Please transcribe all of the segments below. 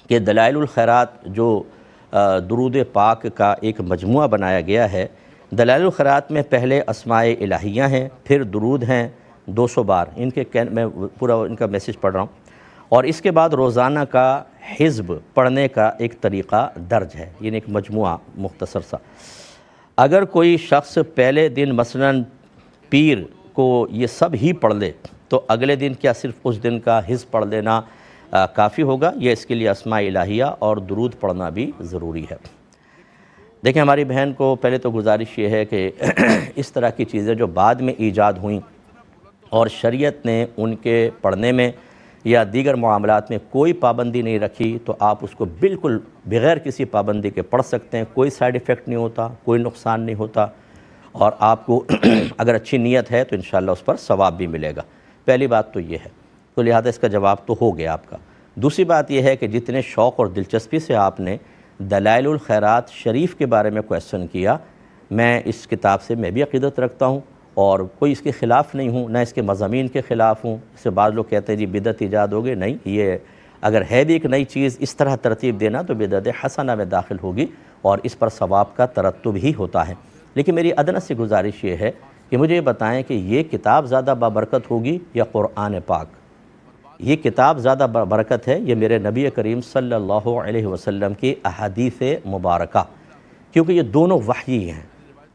کہ دلائل الخیرات جو درود پاک کا ایک مجموعہ بنایا گیا ہے، دلائل الخیرات میں پہلے اسماء الہیہ ہیں، پھر درود ہیں 200 بار، میں پورا ان کا میسیج پڑھ رہا ہوں، اور اس کے بعد روزانہ کا حزب پڑھنے کا ایک طریقہ درج ہے، یعنی ایک مجموعہ مختصر سا۔ اگر کوئی شخص پہلے دن مثلاً پیر کو یہ سب ہی پڑھ لے تو اگلے دن کیا صرف اس دن کا حزب پڑھ لینا کافی ہوگا؟ یہ اس کے لیے اسماء الہیہ اور درود پڑھنا بھی ضروری ہے۔ دیکھیں، ہماری بہن کو پہلے تو گزارش یہ ہے کہ اس طرح کی چیزیں جو بعد میں ایجاد ہوئیں اور شریعت نے ان کے پڑھنے میں یا دیگر معاملات میں کوئی پابندی نہیں رکھی، تو آپ اس کو بالکل بغیر کسی پابندی کے پڑھ سکتے ہیں، کوئی سائیڈ ایفیکٹ نہیں ہوتا، کوئی نقصان نہیں ہوتا، اور آپ کو اگر اچھی نیت ہے تو انشاءاللہ اس پر ثواب بھی ملے گا۔ پہلی بات تو یہ ہے، تو لہذا اس کا جواب تو ہو گیا آپ کا۔ دوسری بات یہ ہے کہ جتنے شوق اور دلچسپی سے آپ نے دلائل الخیرات شریف کے بارے میں کویسچن کیا، میں اس کتاب سے میں بھی عقیدت رکھتا ہوں اور کوئی اس کے خلاف نہیں ہوں، نہ اس کے مضامین کے خلاف ہوں۔ اس سے بعض لوگ کہتے ہیں جی بدعت ایجاد ہو گئی، نہیں، یہ اگر ہے بھی ایک نئی چیز اس طرح ترتیب دینا تو بدعت حسنہ میں داخل ہوگی اور اس پر ثواب کا ترتب ہی ہوتا ہے۔ لیکن میری ادنیٰ سی گزارش یہ ہے کہ مجھے یہ بتائیں کہ یہ کتاب زیادہ بابرکت ہوگی یا قرآن پاک؟ یہ کتاب زیادہ برکت ہے یہ میرے نبی کریم صلی اللہ علیہ وسلم کی احادیث مبارکہ، کیونکہ یہ دونوں وحی ہیں۔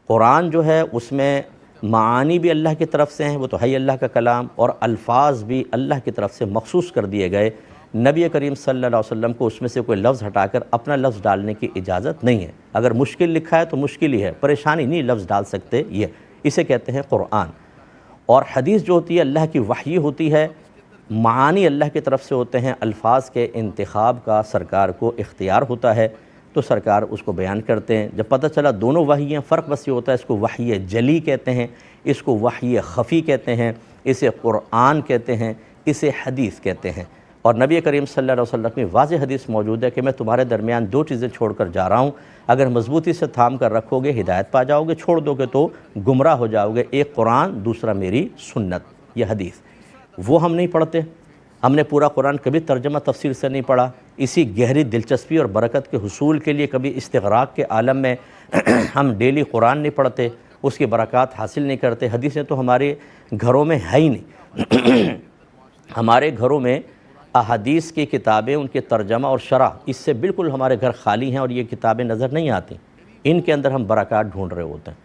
قرآن جو ہے اس میں معانی بھی اللہ کی طرف سے ہیں، وہ تو ہے اللہ کا کلام، اور الفاظ بھی اللہ کی طرف سے مخصوص کر دیے گئے۔ نبی کریم صلی اللہ علیہ وسلم کو اس میں سے کوئی لفظ ہٹا کر اپنا لفظ ڈالنے کی اجازت نہیں ہے۔ اگر مشکل لکھا ہے تو مشکل ہی ہے، پریشانی نہیں لفظ ڈال سکتے، یہ اسے کہتے ہیں قرآن۔ اور حدیث جو ہوتی ہے اللہ کی وحی ہوتی ہے، معانی اللہ کی طرف سے ہوتے ہیں، الفاظ کے انتخاب کا سرکار کو اختیار ہوتا ہے، تو سرکار اس کو بیان کرتے ہیں۔ جب پتہ چلا دونوں وحی ہیں، فرق بس یہ ہوتا ہے اس کو وحی جلی کہتے ہیں، اس کو وحی خفی کہتے ہیں، اسے قرآن کہتے ہیں، اسے حدیث کہتے ہیں۔ اور نبی کریم صلی اللہ علیہ وسلم کی واضح حدیث موجود ہے کہ میں تمہارے درمیان دو چیزیں چھوڑ کر جا رہا ہوں، اگر مضبوطی سے تھام کر رکھو گے ہدایت پا جاؤ گے، چھوڑ دو گے تو گمراہ ہو جاؤ گے، ایک قرآن، دوسرا میری سنت، یہ حدیث۔ وہ ہم نہیں پڑھتے، ہم نے پورا قرآن کبھی ترجمہ تفسیر سے نہیں پڑھا، اسی گہری دلچسپی اور برکت کے حصول کے لیے کبھی استغراق کے عالم میں ہم ڈیلی قرآن نہیں پڑھتے، اس کی برکات حاصل نہیں کرتے۔ حدیثیں تو ہمارے گھروں میں ہے ہی نہیں۔ ہمارے گھروں میں احادیث کی کتابیں، ان کے ترجمہ اور شرح، اس سے بالکل ہمارے گھر خالی ہیں اور یہ کتابیں نظر نہیں آتی۔ ان کے اندر ہم برکات ڈھونڈ رہے ہوتے ہیں،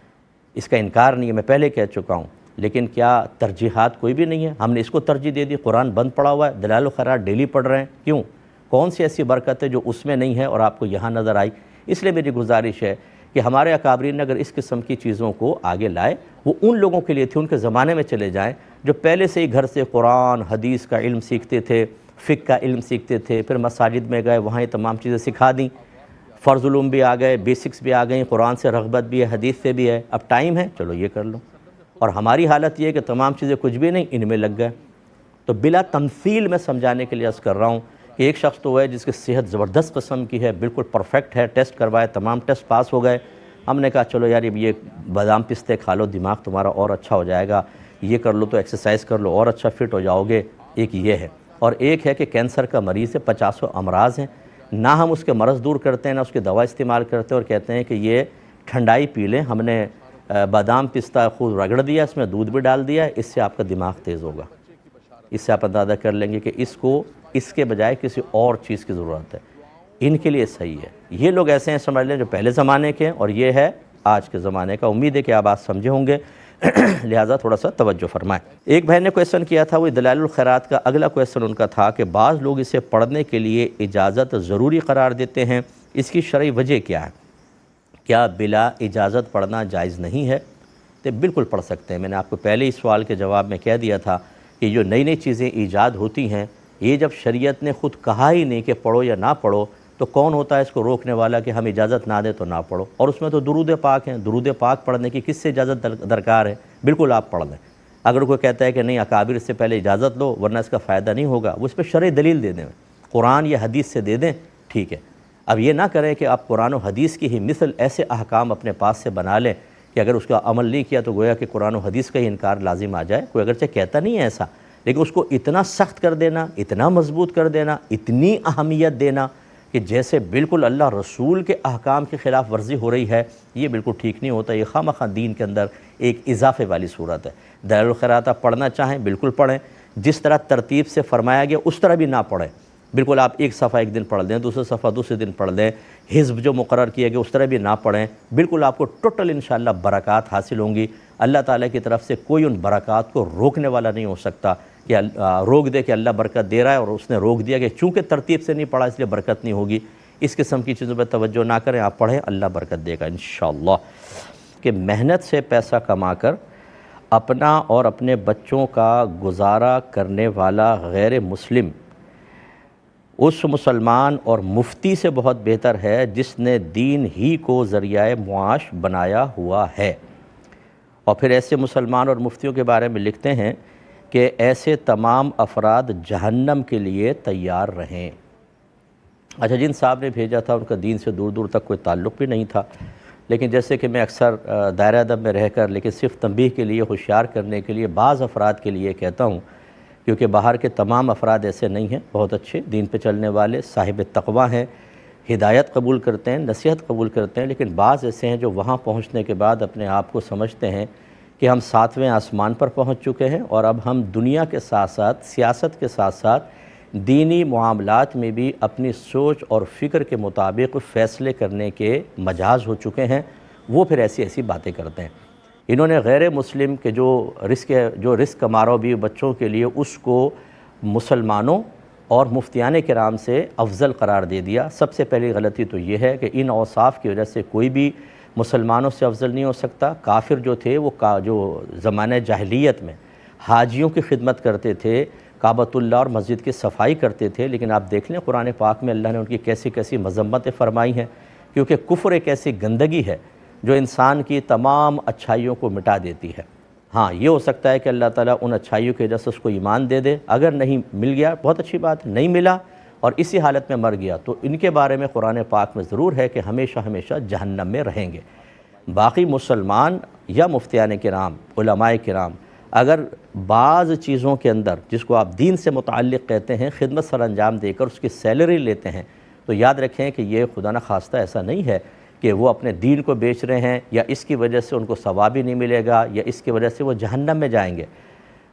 اس کا انکار نہیں ہے، میں پہلے کہہ چکا ہوں۔ لیکن کیا ترجیحات کوئی بھی نہیں ہے؟ ہم نے اس کو ترجیح دے دی، قرآن بند پڑا ہوا ہے، دلائل الخیرات ڈیلی پڑھ رہے ہیں، کیوں؟ کون سی ایسی برکت ہے جو اس میں نہیں ہے اور آپ کو یہاں نظر آئی؟ اس لیے میری گزارش ہے کہ ہمارے اکابرین نے اگر اس قسم کی چیزوں کو آگے لائے، وہ ان لوگوں کے لیے تھی، ان کے زمانے میں چلے جائیں جو پہلے سے ہی گھر سے قرآن حدیث کا علم سیکھتے تھے، فقہ کا علم سیکھتے تھے، پھر مساجد میں گئے، وہاں یہ تمام چیزیں سکھا دیں، فرض علوم بھی آ گئے، بیسکس بھی آ گئیں، قرآن سے رغبت بھی ہے، حدیث سے بھی ہے، اب ٹائم ہے چلو یہ کر لو۔ اور ہماری حالت یہ ہے کہ تمام چیزیں کچھ بھی نہیں، ان میں لگ گئے۔ تو بلا تمثیل میں سمجھانے کے لیے عرض کر رہا ہوں کہ ایک شخص تو ہے جس کی صحت زبردست قسم کی ہے، بالکل پرفیکٹ ہے، ٹیسٹ کروائے، تمام ٹیسٹ پاس ہو گئے، ہم نے کہا چلو یار یہ بادام پستے کھا لو، دماغ تمہارا اور اچھا ہو جائے گا، یہ کر لو تو ایکسرسائز کر لو اور اچھا فٹ ہو جاؤ گے، ایک یہ ہے۔ اور ایک ہے کہ کینسر کا مریض ہے، 50 امراض ہیں، نہ ہم اس کے مرض دور کرتے ہیں نہ اس کی دوا استعمال کرتے اور کہتے ہیں کہ یہ ٹھنڈائی پی لیں، ہم نے بادام پستہ خود رگڑ دیا، اس میں دودھ بھی ڈال دیا، اس سے آپ کا دماغ تیز ہوگا۔ اس سے آپ اندازہ کر لیں گے کہ اس کو اس کے بجائے کسی اور چیز کی ضرورت ہے، ان کے لیے صحیح ہے۔ یہ لوگ ایسے ہیں سمجھ لیں جو پہلے زمانے کے ہیں، اور یہ ہے آج کے زمانے کا۔ امید ہے کہ آپ بات سمجھے ہوں گے، لہٰذا تھوڑا سا توجہ فرمائیں۔ ایک بہن نے کویسچن کیا تھا، وہ دلائل الخیرات کا اگلا کویسچن ان کا تھا کہ بعض لوگ اسے پڑھنے کے لیے اجازت ضروری قرار دیتے ہیں، اس کی شرعی وجہ کیا ہے؟ کیا بلا اجازت پڑھنا جائز نہیں ہے؟ تو بالکل پڑھ سکتے ہیں۔ میں نے آپ کو پہلے اس سوال کے جواب میں کہہ دیا تھا کہ جو نئی نئی چیزیں ایجاد ہوتی ہیں، یہ جب شریعت نے خود کہا ہی نہیں کہ پڑھو یا نہ پڑھو، تو کون ہوتا ہے اس کو روکنے والا کہ ہم اجازت نہ دیں تو نہ پڑھو؟ اور اس میں تو درود پاک ہیں، درود پاک پڑھنے کی کس سے اجازت درکار ہے؟ بالکل آپ پڑھ لیں۔ اگر کوئی کہتا ہے کہ نہیں اکابر اس سے پہلے اجازت لو ورنہ اس کا فائدہ نہیں ہوگا، وہ اس پہ شرعی دلیل دے دیں، قرآن یا حدیث سے دے دیں، ٹھیک ہے۔ اب یہ نہ کریں کہ آپ قرآن و حدیث کی ہی مثل ایسے احکام اپنے پاس سے بنا لیں کہ اگر اس کا عمل نہیں کیا تو گویا کہ قرآن و حدیث کا ہی انکار لازم آ جائے۔ کوئی اگرچہ کہتا نہیں ہے ایسا، لیکن اس کو اتنا سخت کر دینا، اتنا مضبوط کر دینا، اتنی اہمیت دینا کہ جیسے بالکل اللہ رسول کے احکام کی خلاف ورزی ہو رہی ہے، یہ بالکل ٹھیک نہیں ہوتا۔ یہ خواہ دین کے اندر ایک اضافے والی صورت ہے۔ دلائل الخیرات آپ پڑھنا چاہیں بالکل پڑھیں، جس طرح ترتیب سے فرمایا گیا اس طرح بھی نہ پڑھیں، بالکل آپ ایک صفحہ ایک دن پڑھ لیں، دوسرا صفحہ دوسرے دن پڑھ لیں، حزب جو مقرر کیا گیا اس طرح بھی نہ پڑھیں، بالکل آپ کو ٹوٹل انشاءاللہ برکات حاصل ہوں گی۔ اللہ تعالیٰ کی طرف سے کوئی ان برکات کو روکنے والا نہیں ہو سکتا کہ روک دے کہ اللہ برکت دے رہا ہے اور اس نے روک دیا کہ چونکہ ترتیب سے نہیں پڑھا اس لیے برکت نہیں ہوگی۔ اس قسم کی چیزوں پہ توجہ نہ کریں، آپ پڑھیں، اللہ برکت دے گا انشاءاللہ۔ کہ محنت سے پیسہ کما کر اپنا اور اپنے بچوں کا گزارا کرنے والا غیر مسلم اس مسلمان اور مفتی سے بہت بہتر ہے جس نے دین ہی کو ذریعہ معاش بنایا ہوا ہے۔ اور پھر ایسے مسلمان اور مفتیوں کے بارے میں لکھتے ہیں کہ ایسے تمام افراد جہنم کے لیے تیار رہیں۔ اچھا، جن صاحب نے بھیجا تھا ان کا دین سے دور دور تک کوئی تعلق بھی نہیں تھا، لیکن جیسے کہ میں اکثر دائرہ ادب میں رہ کر لیکن صرف تنبیہ کے لیے، ہوشیار کرنے کے لیے بعض افراد کے لیے کہتا ہوں، کیونکہ باہر کے تمام افراد ایسے نہیں ہیں، بہت اچھے دین پہ چلنے والے صاحب تقویٰ ہیں، ہدایت قبول کرتے ہیں، نصیحت قبول کرتے ہیں، لیکن بعض ایسے ہیں جو وہاں پہنچنے کے بعد اپنے آپ کو سمجھتے ہیں کہ ہم 7ویں آسمان پر پہنچ چکے ہیں اور اب ہم دنیا کے ساتھ ساتھ سیاست کے ساتھ ساتھ دینی معاملات میں بھی اپنی سوچ اور فکر کے مطابق فیصلے کرنے کے مجاز ہو چکے ہیں۔ وہ پھر ایسی باتیں کرتے ہیں۔ انہوں نے غیر مسلم کے جو رزق کما رہا بھی بچوں کے لیے اس کو مسلمانوں اور مفتیان کرام سے افضل قرار دے دیا۔ سب سے پہلی غلطی تو یہ ہے کہ ان اوصاف کی وجہ سے کوئی بھی مسلمانوں سے افضل نہیں ہو سکتا۔ کافر جو تھے وہ جو زمانہ جاہلیت میں حاجیوں کی خدمت کرتے تھے، کعبۃ اللہ اور مسجد کی صفائی کرتے تھے، لیکن آپ دیکھ لیں قرآن پاک میں اللہ نے ان کی کیسی کیسی مذمتیں فرمائی ہیں، کیونکہ کفر ایک ایسی گندگی ہے جو انسان کی تمام اچھائیوں کو مٹا دیتی ہے۔ ہاں، یہ ہو سکتا ہے کہ اللہ تعالیٰ ان اچھائیوں کی وجہ سے اس کو ایمان دے دے، اگر نہیں مل گیا بہت اچھی بات ہے، نہیں ملا اور اسی حالت میں مر گیا تو ان کے بارے میں قرآن پاک میں ضرور ہے کہ ہمیشہ ہمیشہ جہنم میں رہیں گے۔ باقی مسلمان یا مفتیان کرام، علماء کرام اگر بعض چیزوں کے اندر جس کو آپ دین سے متعلق کہتے ہیں خدمت سر انجام دے کر اس کی سیلری لیتے ہیں تو یاد رکھیں کہ یہ خدا نخواستہ ایسا نہیں ہے کہ وہ اپنے دین کو بیچ رہے ہیں یا اس کی وجہ سے ان کو ثواب ہی نہیں ملے گا یا اس کی وجہ سے وہ جہنم میں جائیں گے۔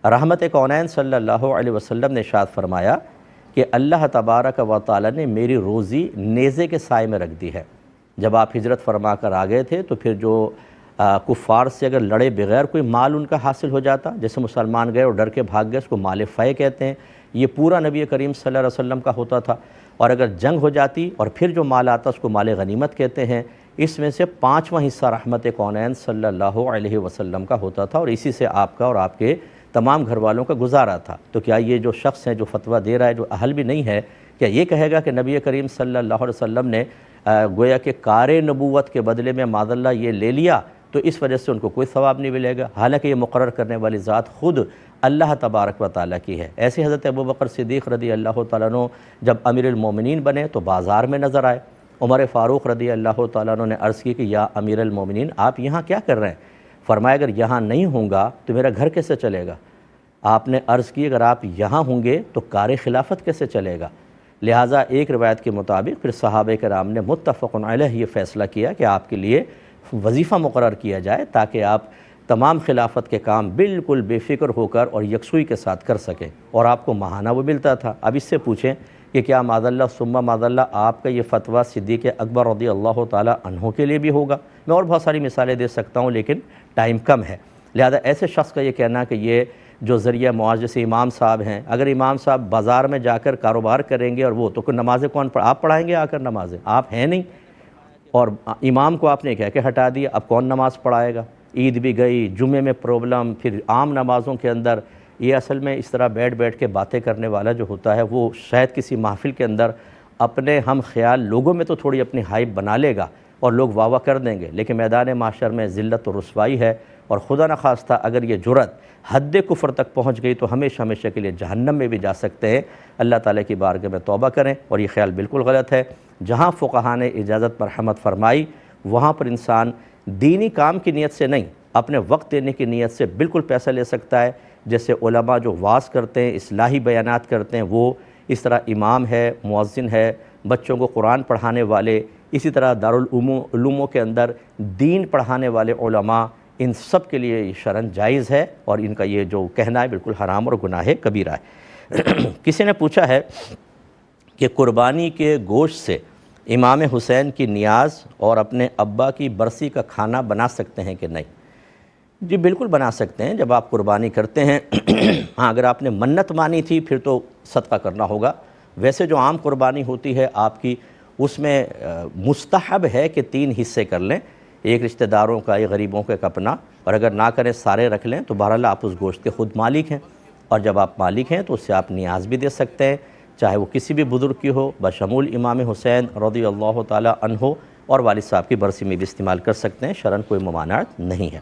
رحمت کونین صلی اللہ علیہ وسلم نے ارشاد فرمایا کہ اللہ تبارک و تعالی نے میری روزی نیزے کے سائے میں رکھ دی ہے۔ جب آپ ہجرت فرما کر آ گئے تھے تو پھر جو کفار سے اگر لڑے بغیر کوئی مال ان کا حاصل ہو جاتا، جیسے مسلمان گئے اور ڈر کے بھاگ گئے، اس کو مال فے کہتے ہیں، یہ پورا نبی کریم صلی اللہ علیہ وسلم کا ہوتا تھا۔ اور اگر جنگ ہو جاتی اور پھر جو مال آتا اس کو مال غنیمت کہتے ہیں۔ اس میں سے 5واں حصہ رحمت کونین صلی اللہ علیہ وسلم کا ہوتا تھا اور اسی سے آپ کا اور آپ کے تمام گھر والوں کا گزارا تھا۔ تو کیا یہ جو شخص ہے جو فتویٰ دے رہا ہے جو اہل بھی نہیں ہے، کیا یہ کہے گا کہ نبی کریم صلی اللہ علیہ وسلم نے گویا کہ کار نبوت کے بدلے میں معاذ اللہ یہ لے لیا تو اس وجہ سے ان کو کوئی ثواب نہیں ملے گا، حالانکہ یہ مقرر کرنے والی ذات خود اللہ تبارک و تعالیٰ کی ہے۔ ایسے حضرت ابوبکر صدیق رضی اللہ تعالیٰ عنہ جب امیر المومنین بنے تو بازار میں نظر آئے۔ عمر فاروق رضی اللہ تعالیٰ عنہ نے عرض کی کہ یا امیر المومنین آپ یہاں کیا کر رہے ہیں؟ فرمایا اگر یہاں نہیں ہوں گا تو میرا گھر کیسے چلے گا؟ آپ نے عرض کی اگر آپ یہاں ہوں گے تو کار خلافت کیسے چلے گا؟ لہٰذا ایک روایت کے مطابق پھر صحابہ کرام نے متفق علیہ یہ فیصلہ کیا کہ آپ کے لیے وظیفہ مقرر کیا جائے تاکہ آپ تمام خلافت کے کام بالکل بے فکر ہو کر اور یکسوئی کے ساتھ کر سکیں، اور آپ کو ماہانہ وہ ملتا تھا۔ اب اس سے پوچھیں کہ کیا معاذ اللہ ثم معاذ اللہ آپ کا یہ فتویٰ صدیق اکبر رضی اللہ تعالیٰ عنہ کے لیے بھی ہوگا؟ میں اور بہت ساری مثالیں دے سکتا ہوں لیکن ٹائم کم ہے، لہذا ایسے شخص کا یہ کہنا کہ یہ جو ذریعہ معاش جیسے امام صاحب ہیں، اگر امام صاحب بازار میں جا کر کاروبار کریں گے اور وہ تو نمازیں کون آپ پڑھائیں گے؟ آ کر نمازیں آپ ہیں نہیں، اور امام کو آپ نے کہہ کے ہٹا دیا، اب کون نماز پڑھائے گا؟ عید بھی گئی، جمعے میں پرابلم، پھر عام نمازوں کے اندر یہ اصل میں اس طرح بیٹھ کے باتیں کرنے والا جو ہوتا ہے وہ شاید کسی محفل کے اندر اپنے ہم خیال لوگوں میں تو تھوڑی اپنی ہائپ بنا لے گا اور لوگ واہ واہ کر دیں گے، لیکن میدان معاشر میں ذلت و رسوائی ہے، اور خدا نخواستہ اگر یہ جرأت حد کفر تک پہنچ گئی تو ہمیشہ ہمیشہ کے لیے جہنم میں بھی جا سکتے ہیں۔ اللہ تعالیٰ کی بارگاہ میں توبہ کریں، اور یہ خیال بالکل غلط ہے۔ جہاں فقہاء نے اجازت مرحمت فرمائی وہاں پر انسان دینی کام کی نیت سے نہیں، اپنے وقت دینے کی نیت سے بالکل پیسہ لے سکتا ہے۔ جیسے علماء جو واعظ کرتے ہیں، اصلاحی بیانات کرتے ہیں، وہ اس طرح امام ہے، مؤذن ہے، بچوں کو قرآن پڑھانے والے، اسی طرح دارالعلوموں کے اندر دین پڑھانے والے علماء، ان سب کے لیے یہ شرعاً جائز ہے، اور ان کا یہ جو کہنا ہے بالکل حرام اور گناہ کبیرہ ہے۔ کسی نے پوچھا ہے کہ قربانی کے گوشت سے امام حسین کی نیاز اور اپنے ابا کی برسی کا کھانا بنا سکتے ہیں کہ نہیں؟ جی بالکل بنا سکتے ہیں، جب آپ قربانی کرتے ہیں۔ ہاں اگر آپ نے منت مانی تھی پھر تو صدقہ کرنا ہوگا۔ ویسے جو عام قربانی ہوتی ہے آپ کی، اس میں مستحب ہے کہ 3 حصے کر لیں، ایک رشتہ داروں کا، ایک غریبوں کا، ایک اپنا، اور اگر نہ کریں سارے رکھ لیں تو بہرحال آپ اس گوشت کے خود مالک ہیں، اور جب آپ مالک ہیں تو اس سے آپ نیاز بھی دے سکتے ہیں، چاہے وہ کسی بھی بزرگ کی ہو، بشمول امام حسین رضی اللہ تعالی عنہ، اور والد صاحب کی برسی میں بھی استعمال کر سکتے ہیں، شرعاً کوئی ممانعت نہیں ہے۔